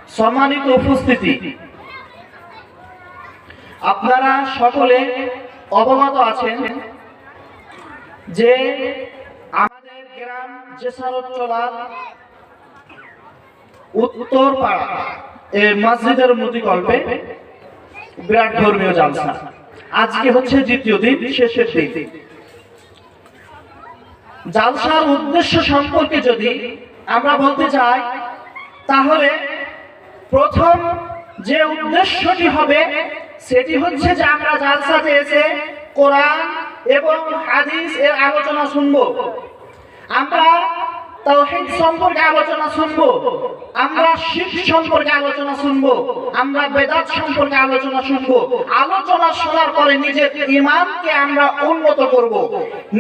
সম্মানিত উপস্থিতি, আপনারা সকলে অবগত আছেন যে আমাদের গ্রাম জেসারতলা উত্তর পাড়া মসজিদের মধ্যকল্পে বিরাট ধর্মীয় জালসা। আজকে হচ্ছে দ্বিতীয় দিন, শেষের দিন। জালসার উদ্দেশ্য সম্পর্কে যদি আমরা বলতে চাই, তাহলে প্রথম যে উদ্দেশ্যটি হবে সেটি হচ্ছে যে আমরা জালসাতে এসে কোরআন এবং হাদিস এর আলোচনা শুনবো, আমরা তাওহীদ সম্পর্কে আলোচনা শুনবো, আমরা শিরক সম্পর্কে আলোচনা শুনবো, আমরা বেদাত সম্পর্কে আলোচনা শুনবো। আলোচনা শোনার পরে নিজের ঈমানকে আমরা উন্নত করব,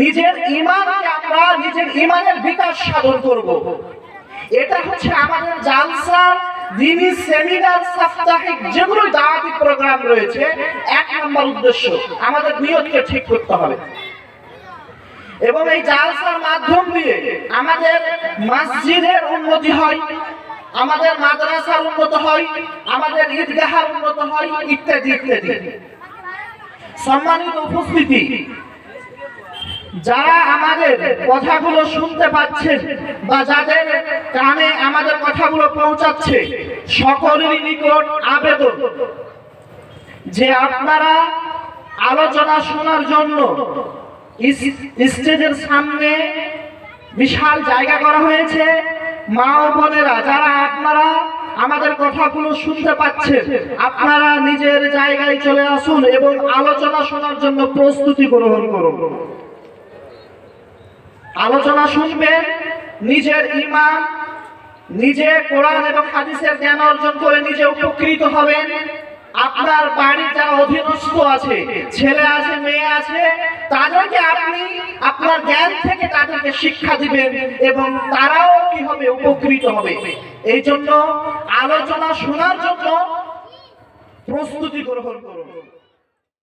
নিজের ঈমানকে আমরা নিজের ঈমানের বিকাশ সাধন করব। এটা হচ্ছে আমাদের জালসার দ্বীনি সেমিনার সাপ্তাহিক যেগুলো দাওয়াতি প্রোগ্রাম রয়েছে এক নম্বর উদ্দেশ্য। আমাদের নিয়তকে ঠিক করতে হবে এবং এই জালসার মাধ্যম দিয়ে আমাদের মসজিদের উন্নতি হয়, আমাদের মাদ্রাসার উন্নত হয়, আমাদের ঈদগাহের উন্নত হয়, ইত্যাদি ইত্যাদি। সম্মানিত উপস্থিতি, যারা আমাদের কথাগুলো শুনতে পাচ্ছেন বা যাদের কানে আমাদের কথাগুলো পৌঁছাচ্ছে, সকলেরই নিকট আবেদন যে আপনারা আলোচনা শোনার জন্য স্টেজের সামনে বিশাল জায়গা করা হয়েছে। মা ও বোনেরা যারা আপনারা আমাদের কথাগুলো শুনতে পাচ্ছেন, আপনারা নিজের জায়গায় চলে আসুন এবং আলোচনা শোনার জন্য প্রস্তুতি গ্রহণ করুন। আলোচনা শুনবেন, নিজের ঈমান, নিজে কোরআন এবং হাদিসের জ্ঞান অর্জন করে নিজে উপকৃত হবেন। আপনার বাড়ির যারা অধীনস্থ আছে, ছেলে আছে, মেয়ে আছে, তাদেরকে আপনি আপনার জ্ঞান থেকে তাদেরকে শিক্ষা দিবেন এবং তারাও কি হবে, উপকৃত হবে। এই জন্য আলোচনা শোনার জন্য প্রস্তুতি গ্রহণ করুন।